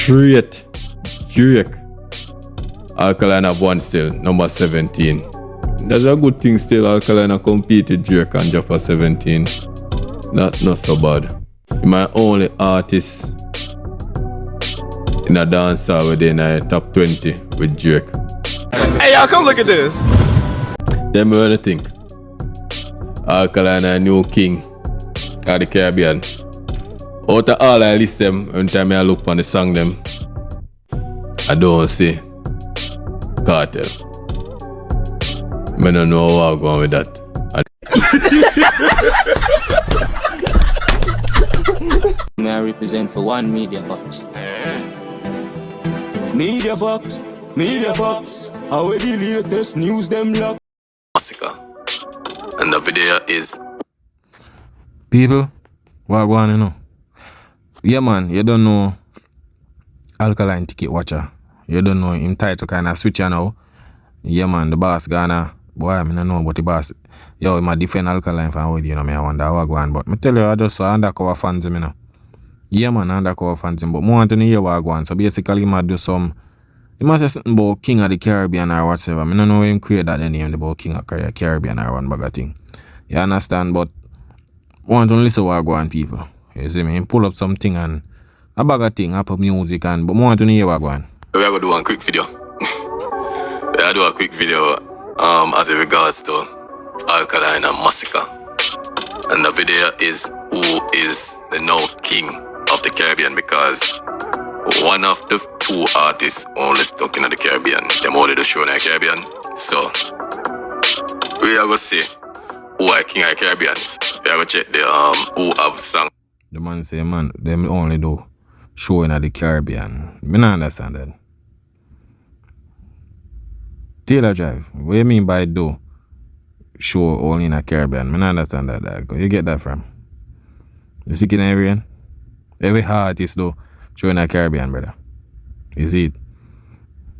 straight Drake. Alkaline have one still, number 17. That's a good thing still. Alkaline have competed Drake and drop a 17. Not so bad. My only artist in a dancehall within a top 20 with Drake. Hey y'all, come look at this. Them really think Alkaline a new king of the Caribbean. Out of all I list them, every time I look on the song them, I don't see Cartel. I don't know how I'm going with that. May I represent for one Media Fox? Media Fox, how the latest news them lock. Masicka. And the video is people, what going on, you know? Yeah man, you don't know Alkaline ticket watcher. You don't know him title kinda switcher now. Yeah man, the boss gonna boy, I don't know about the boss. Yo, him a defend Alkaline fan with you know, me I wonder what going on. But me tell you I just saw undercover fans him, you know. Yeah man, undercover fans him, but more want to hear what going on. So basically he might do some, he must say something about King of the Caribbean or whatever. I don't know him create that name about King of the Caribbean or one bag of thing. You understand? But want to listen what go on, people. You see me? Him pull up something and a bag of thing, up music and but more want to hear what go on. We are gonna do one quick video. We are do a quick video as in regards to Alkaline and Masicka. And the video is who is the now king of the Caribbean, because one of the two artists only stuck in the Caribbean. Them only the show in the Caribbean. So we are gonna see who are king of the Caribbean. We are gonna check the who have song. The man say man, them only do show in the Caribbean. Me not understand that. Taylor Drive, what do you mean by do show only in the Caribbean? Me not understand that. Where you get that from? You see Canadian? Every artist do show in the Caribbean, brother. You see it?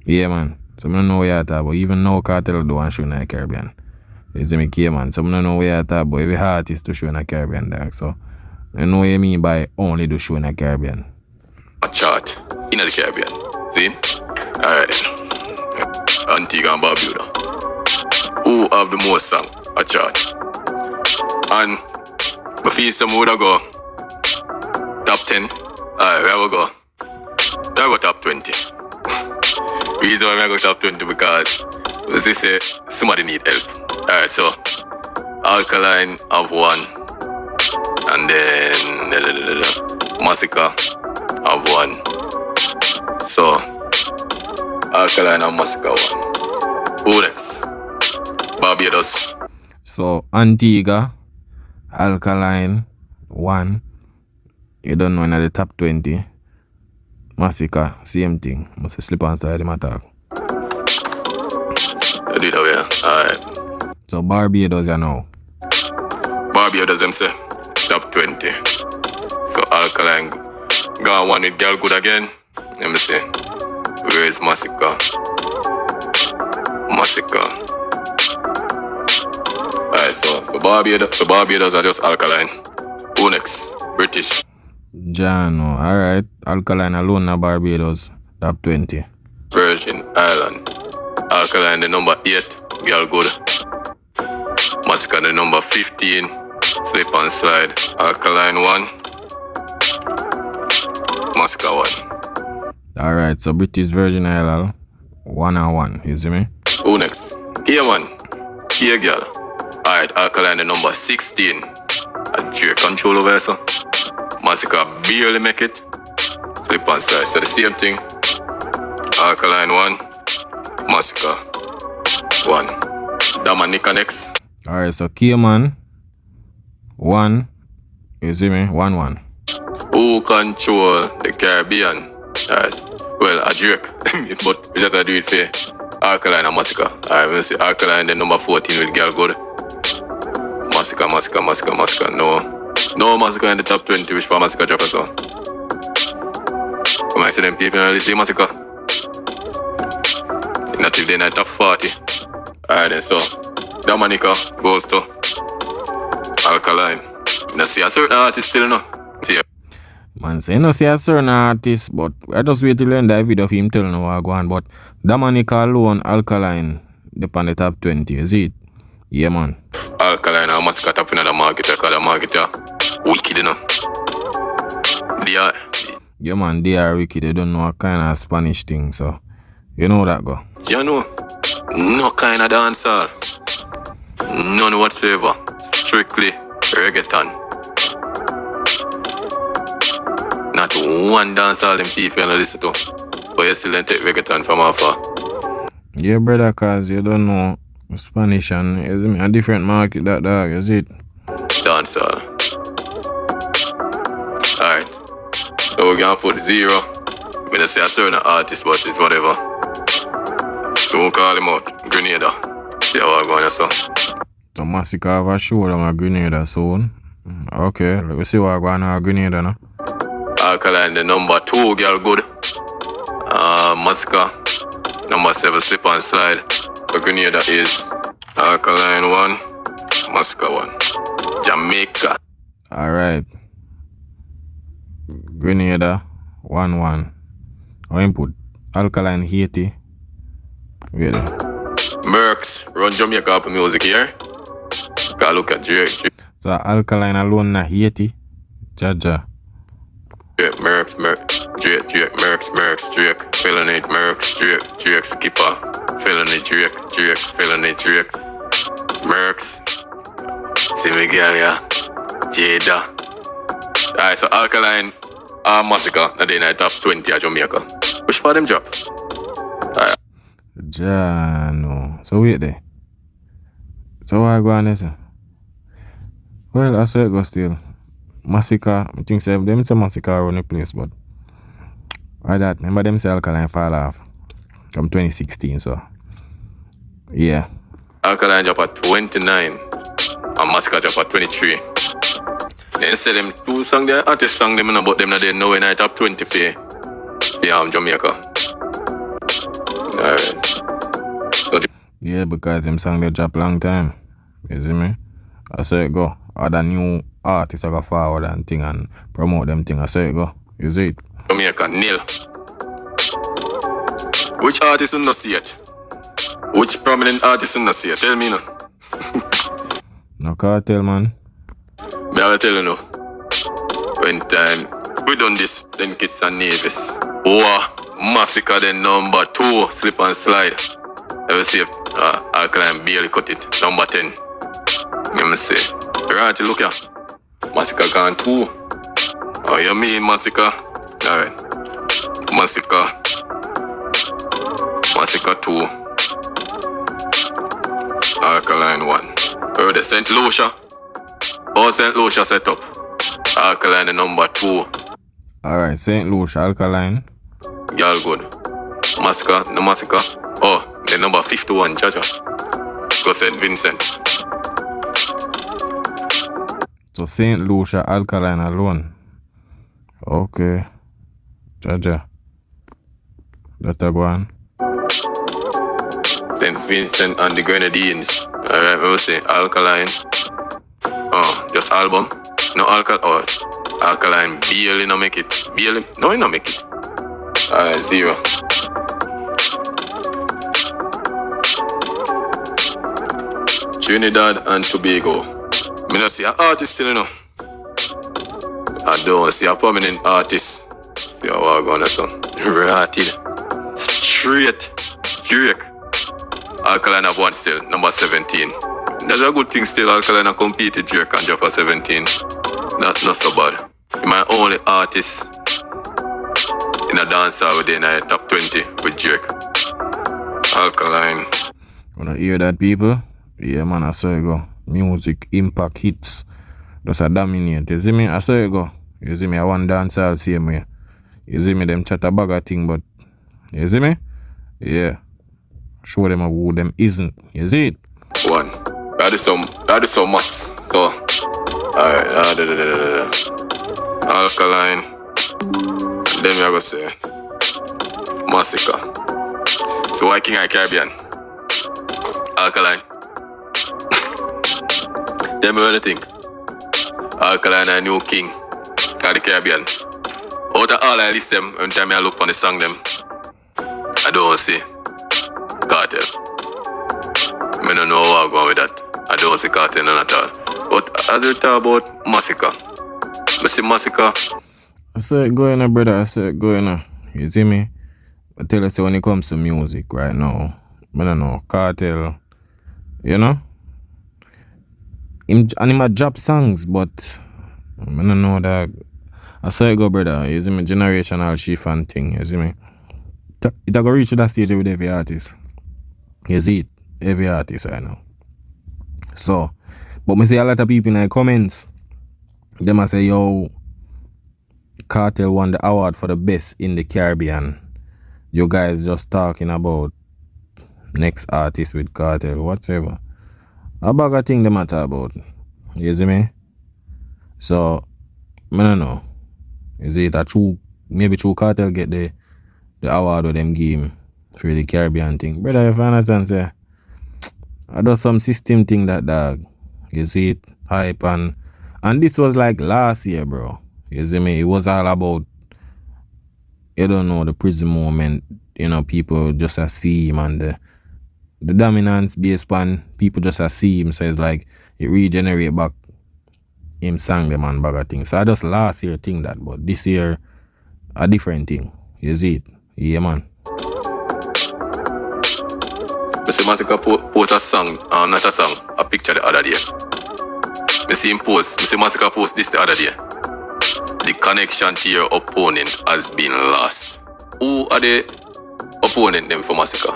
Yeah man. So I don't know what you're talking about. Even now Cartel do one show in the Caribbean. You see me, key man. So I don't know what you're talking about. Every artist do show in the Caribbean, dog. So I know what you mean by only do show in the Caribbean. A chart in the Caribbean. See? Alright then. Antigua and Barbuda. Who have the most song? A chart. And my feel some would go top 10. Alright, where we go? I go top 20. Reason why I go top 20 because as they say somebody need help. Alright, so Alkaline have one. And then Masicka have one. So Alkaline and Masicka one. Who next? Barbados. So Antigua, Alkaline, one. You don't know in the top 20. Masicka, same thing. Must slip on side him attack. You do it that way, alright. So Barbados you know. Barbados them say top 20. So Alkaline got one with Gyal good again. Let me see. Where is Masicka? Alright, so for Barbados are just Alkaline. Who next? British. Jano, alright. Alkaline alone na Barbados. Top 20. Virgin Island. Alkaline the number 8. Gyal good. Masicka the number 15. Slip and slide. Alkaline 1. Masicka 1. Alright, so British Virgin Island 1 and 1. You see me? Who next? Here one. Here Gyal. Alright, Alkaline the number 16. A Drake control over here, so Masicka barely make it. Slip and slide. So the same thing. Alkaline 1. Masicka 1. Jamaica next. Alright, so Cayman 1. You see me? 1-1. Who control the Caribbean? Well, a Drake. But we just do it for Alkaline and Masicka. Alright, we'll see Alkaline the number 14 with Gyal good. Masicka. No Masicka in the top 20, which part Masicka drop us on. Come I see them people really see Masicka. Not till they're in the top 40. Alright then, so Jamaica goes to Alkaline. You see a certain artist still no. See Man, say no see a certain artist, but I just wait till end the video of him telling what go on. But Jamaica alone, Alkaline, they on the top 20, is it? Yeah, man. Alkaline and Masicka top in the market, because the market wicked, you know. They are. Yeah, man, they are wicked. They don't know what kind of Spanish thing, so you know that go. You know, no kind of dancehall. None whatsoever. Strictly reggaeton. Not one dancehall them people you listen to. But you still take reggaeton from afar. Yeah, brother, cause you don't know Spanish and it's a different market that dog, is it? Dancehall. Alright. So we're gonna put 0. I'm gonna say a certain artist, but it's whatever. So we'll call him out. Grenada. See how I'm going to say. So Masicka have a show them a Grenada soon. Okay, let me see what going on a Grenada now. Alkaline the number 2 girl good. Masicka number 7 slip and slide. The Grenada is Alkaline 1, Masicka 1. Jamaica. Alright. Grenada 1-1. I input Alkaline Haiti. Wait there. Mercs run Jamaica up music here. Gotta look at Drake. So Alkaline alone na Haiti. Jaja. Mercs, Drake, Mercs, Drake, Felony, Mercs, Drake, Skipper, Felony, Drake, Felony, Drake, Mercs, see me girl, yeah, Jada. Alright, so Alkaline, Masicka, na day night top 20 at Jamaica. Which part them drop? Alright. Jano. So wait there. So what I go on there? Well, I saw it go still. Masicka, I think them say Masicka run the place, but why that? Remember them say Alkaline fall off from 2016, so yeah. Alkaline drop at 29 and Masicka drop at 23. Then say them 2 songs there, artist song them know, but them not there know in top 20 for Jamaica. Alright. So, yeah, because them song they drop long time. You see me? I say it go. Other new artists I go forward and thing and promote them thing. I say it go. You see it? Jamaica nil. Which artist will not see it? Which prominent artist will not see it? Tell me now. No cartel, man. Me I will tell you now. When time we done this, then Kids and Navis. Masicka then number 2, slip and slide. Ever see if Alkaline barely cut it. Number 10. Let me see. Right, look here. Masicka gone 2. Oh, you mean Masicka? Alright. Masicka 2. Alkaline 1. Heard it. St. Lucia. Oh, St. Lucia set up. Alkaline the number 2. Alright, St. Lucia, Alkaline. Gyal good. Masicka, no Masicka. Oh, the number 51, Jaja. Go St. Vincent. So St. Lucia, Alkaline alone. Okay. Jaja. That a go on. St. Vincent and the Grenadines. Alright, we will say Alkaline. Oh, just album. No Alkaline. Oh, Alkaline barely no make it. Barely. No, he no make it. Alright, 0. Trinidad and Tobago. Me not see an artist still, you know. I don't see a prominent artist. See how I go on that son. Ratted. Straight. Drake. Alkaline have 1 still, number 17. That's a good thing still. Alkaline have competed Drake and drop a 17. Not so bad. He's my only artist in a dancer within a top 20 with Drake. Alkaline. Wanna hear that, people? Yeah, man, I saw it go. Music, impact, hits. That's a dominate. You see me? I saw it go. You see me? I want dancehall same way. You see me? Them chat a bag of thing, but you see me? Yeah. Show them who them isn't. You see it? 1. That is so much. So, alright. Alkaline. And then we are gonna say Masicka. So why King of Caribbean? Alkaline. Tell me what you think. Alkaline a new king of the Caribbean. Out of all I list them, every time I look on the song them, I don't see cartel. I don't know how I'm going with that. I don't see cartel none at all. But as we talk about Masicka, I see Masicka. I said go in, brother. I said go in. You see me? I tell you, so when it comes to music right now, I don't know, cartel, you know? And he might drop songs, but I don't know that. I saw it go, brother. You see me? Generational shift and thing. You see me? It a go reach to that stage with every artist. You see it? Every artist right now. So, but me see a lot of people in the comments. Them I say, yo, Cartel won the award for the best in the Caribbean. You guys just talking about next artist with Cartel, whatever. A bag of thing them I talk about. You see me? So, I don't know. Is it a true, maybe true Cartel get the award with them game for the Caribbean thing. Brother, if you understand, say, I do some system thing that dog. You see it? Hype and this was like last year, bro. You see me? It was all about, you don't know, the prison moment. You know, people just see him and the dominance based on people just see him. So it's like it regenerate back him sang them and bag of things. So I just last year think that, but this year a different thing. You see it? Yeah, man. Mr. Masicka post a song, not a song, a picture the other day. I see him post, Mr. Masicka post this the other day. The connection to your opponent has been lost. Who are the opponent them for Masicka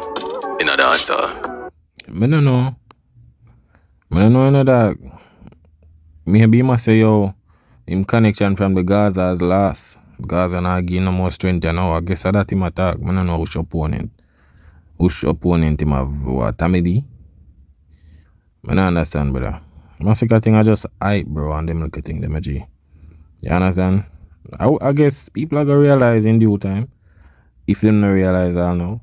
in a dancehall? I don't know. I don't know that. Maybe he must say, yo, him connection from the Gaza has lost. Gaza not give no more strength now. I guess that him attack. I don't know which opponent. Which opponent him have what? Tamidi? I don't understand, brother. Masicka thing I just hype, bro, and them look at thing, them a G. You understand? I guess people are gonna realize in due time. If them not realize, I'll know.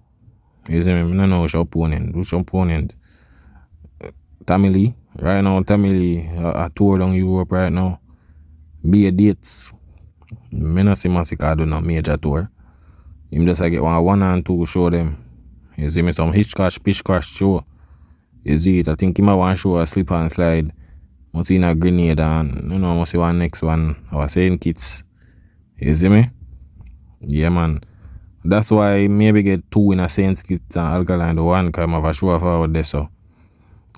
You see me? I don't know which opponent. Which opponent? Tamili. Right now, Tamili a tour down Europe right now. Be a dates. I don't see Masicka do no major tour. Him just get one and two show them. You see me? Some hitchcrash, pitch crash show. You see it? I think he might want to show a slip and slide. Must see a grenade and, you know, must see one next one. I was saying kids. You see me? Yeah, man. That's why maybe get two in a sense kids and Alkaline. The one come have a show forward there, so.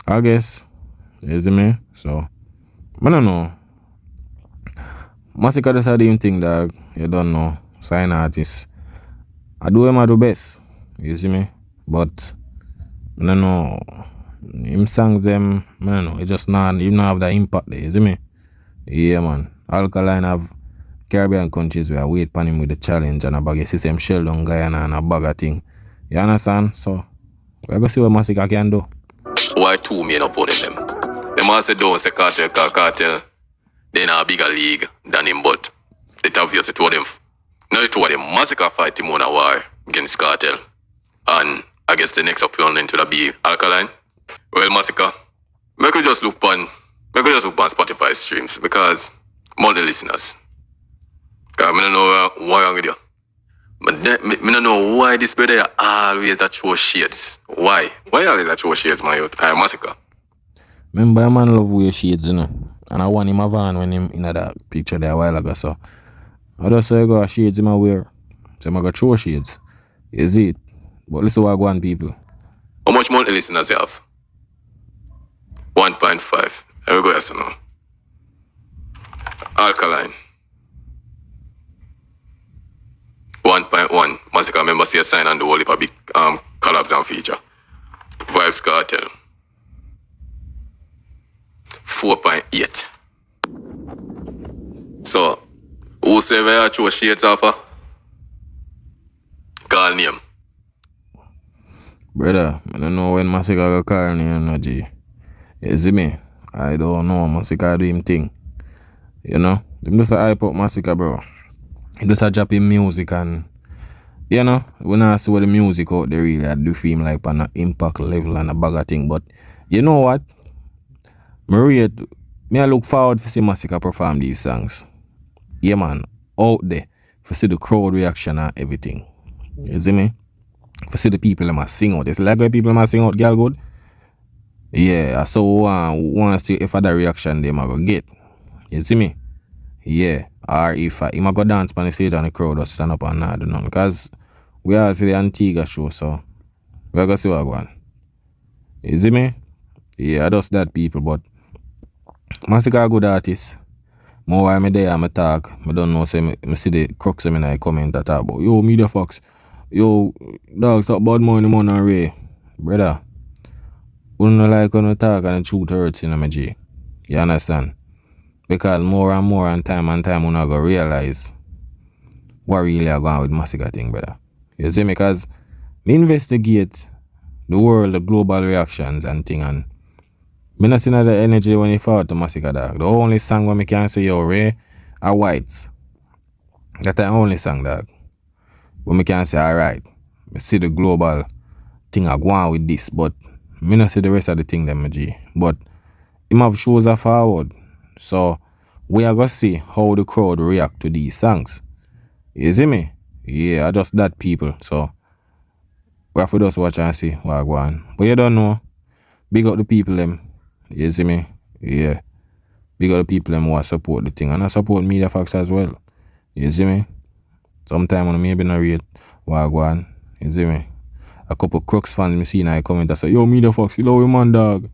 I guess. You see me? So, I don't know. Masicka just had him thing that you don't know. Sign artist. I do him I do best. You see me? But I don't know. Him songs them, I don't know. It just not even have that impact there, you see me? Yeah, man. Alkaline have Caribbean countries where I wait upon him with the challenge and a bag of system shell down Guyana and a bag of thing. You understand? So we're gonna see what Masicka can do. Why two main opponent them? Them all say don't say cartel. They in a bigger league than him, but it's obvious it was them. Now it was them Masicka fight him on a war against cartel. And I guess the next opponent will be Alkaline. Well, Masicka, make we just look on Spotify streams because more the listeners. Cause I don't know why wrong with you. But then, I don't know why this brother always that show shades. Why? Why always that show shades, my youth? Masicka. Remember, a man love wear shades, you know. And I want him a van when him in that picture there a while ago, so. I just say I got shades him a wear. So I got throw shades. You see it? But listen what I go on, people. How much monthly listeners you have? 1.5. Here we go, yes or no? Alkaline. 1.1. Masicka member see a sign and the whole heap of big collabs and feature. Vibes Cartel. 4.8. So, whosoever you throw shades off of, call name. Brother, I don't know when Masicka go call name, no G. You see me? I don't know. Masicka do him thing. You know? Them just a hype up Masicka, bro. He just a drop him music and, you know, we not see what the music out there really I do for him like on an impact level and a bag of thing. But, you know what? I look forward to see Masicka perform these songs. Yeah, man. Out there. for see the crowd reaction and everything. You see me? For see the people that must sing out. It's like when people must sing out, Gyal good. Yeah, so want to see if other reaction they might go get. You see me? Yeah. Or if he might go dance on the stage and the crowd just stand up and not do nothing. Because we are see the Antigua show, so we're going to see what going on. You see me? Yeah, I just that people, but Masicka a good artist. More while me there and me talk, I don't know, say me see the crux of me in the comment that talk about, yo, Media Fox, yo, dog, stop bad money, man, and Ray. Brother, we don't like when we talk and the truth hurts, you know, my G. You understand? Because more and time we're not going to realize what really are going on with Masicka thing, brother. You see me? Because me investigate the world, the global reactions and thing, and me not see the energy when you fall to Masicka, dog. The only song when me can say, yo, Ray, are Whites. That's the only song, dog. When me can say, alright, me see the global thing I go on with this, but me not see the rest of the thing, them, my G. But him have shows are forward. So we are going to see how the crowd react to these songs. You see me? Yeah, I just that people. So we have to just watch and see what go on. But you don't know. Big up the people them. You see me? Yeah. Big up the people them who support the thing. And I support Media Fox as well. You see me? Sometimes when I maybe not read what go on. You see me? A couple Crux fans me see in the comment that say, yo, Media Fox, you love your man, dog.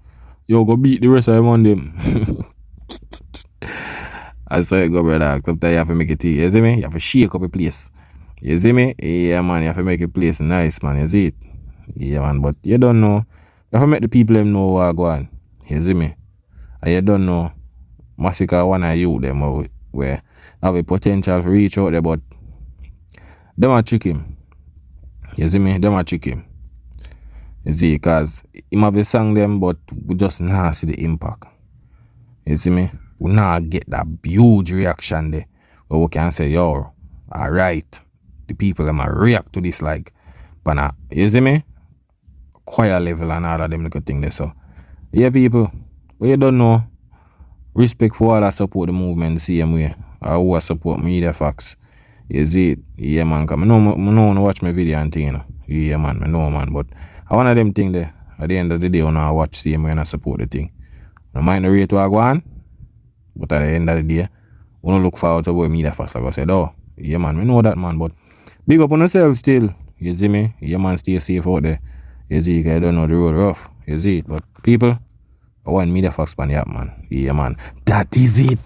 Yo, go beat the rest of them on them. I saw it go, brother. Sometimes you have to make it, you see me? You have to shake up a place. You see me? Yeah, man, you have to make a place nice, man. You see it? Yeah, man, but you don't know. You have to make the people them know what go on. You see me? And you don't know. Masicka one of you them where have a potential to reach out there, but them a trick him. You see me? Them a trick him. You see, because him have a song them, but we just not see the impact. You see me? We not get that huge reaction there where we can say, yo, alright, the people them a react to this like, but you see me? Choir level and all of them little thing there. So, yeah, people, but you don't know, respect for all that support the movement the same way, or who support Media Fox. You see it? Yeah, man, because I know watch my video and thing, you know. Yeah, man, I know, man, but I one of them thing there, at the end of the day, when I watch same way and I support the thing. I might not rate what I go on, but at the end of the day, we don't look forward to what Media Fox. I go say, oh, yeah, man, we know that, man, but big up on yourself still. You see me? Yeah, man, stay safe out there. You see, I don't know the road rough. You see it? But people, I want Media Fox on the app, man. Yeah, man. That is it.